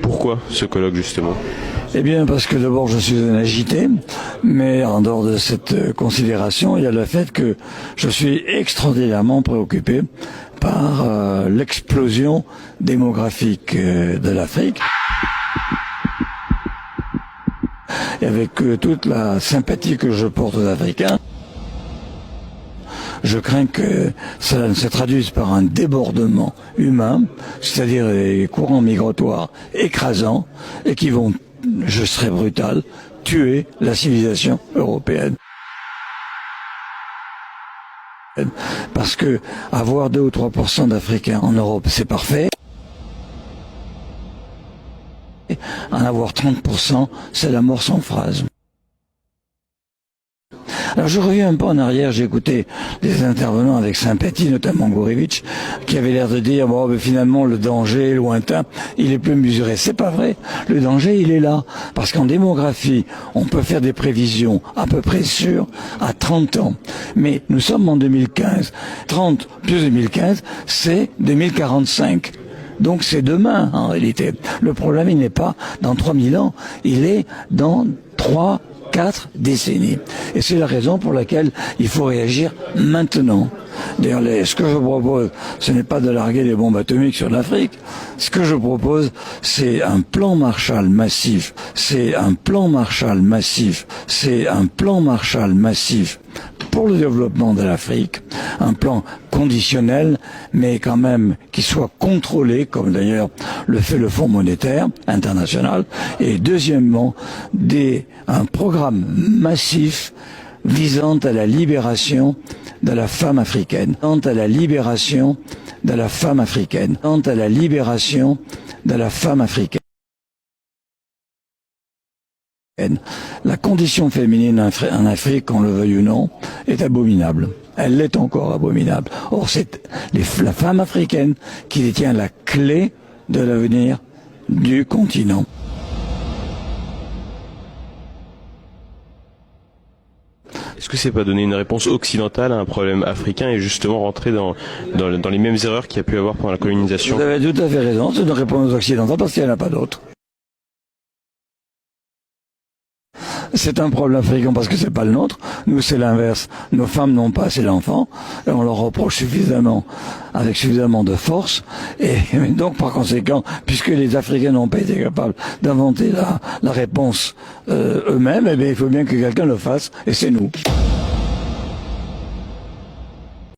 Pourquoi ce colloque justement? Eh bien, parce que d'abord, je suis un agité, mais en dehors de cette considération, il y a le fait que je suis extraordinairement préoccupé par l'explosion démographique de l'Afrique. Et avec toute la sympathie que je porte aux Africains, je crains que cela ne se traduise par un débordement humain, c'est-à-dire des courants migratoires écrasants et qui vont, je serai brutal, tuer la civilisation européenne. Parce que avoir 2 ou 3% d'Africains en Europe, c'est parfait. En avoir 30%, c'est la mort sans phrase. Alors je reviens un peu en arrière, j'ai écouté des intervenants avec sympathie, notamment Gourevitch, qui avait l'air de dire bon, ben, finalement le danger est lointain, il est plus mesuré. C'est pas vrai, le danger il est là, parce qu'en démographie, on peut faire des prévisions à peu près sûres à 30 ans. Mais nous sommes en 2015, 30 plus 2015, c'est 2045. Donc c'est demain en réalité. Le problème il n'est pas dans 3000 ans, il est dans 4 décennies. Et c'est la raison pour laquelle il faut réagir maintenant. D'ailleurs, ce que je propose, ce n'est pas de larguer des bombes atomiques sur l'Afrique. Ce que je propose, c'est un plan Marshall massif. C'est un plan Marshall massif. C'est un plan Marshall massif pour le développement de l'Afrique. Un plan conditionnel, mais quand même qui soit contrôlé, comme d'ailleurs le fait le Fonds monétaire international. Et deuxièmement, un programme massif visant à la libération de la femme africaine, visant à la libération de la femme africaine, visant à la libération de la femme africaine. La condition féminine en Afrique, qu'on le veuille ou non, est abominable. Elle l'est encore abominable. Or, c'est la femme africaine qui détient la clé de l'avenir du continent. Est-ce que c'est pas donner une réponse occidentale à un problème africain et justement rentrer dans les mêmes erreurs qu'il y a pu avoir pendant la colonisation? Vous avez tout à fait raison, c'est une réponse occidentale parce qu'il n'y en a pas d'autre. C'est un problème africain parce que c'est pas le nôtre. Nous, c'est l'inverse. Nos femmes n'ont pas assez d'enfants. Et on leur reproche suffisamment, avec suffisamment de force. Et donc, par conséquent, puisque les Africains n'ont pas été capables d'inventer la réponse eux-mêmes, eh bien, il faut bien que quelqu'un le fasse. Et c'est nous.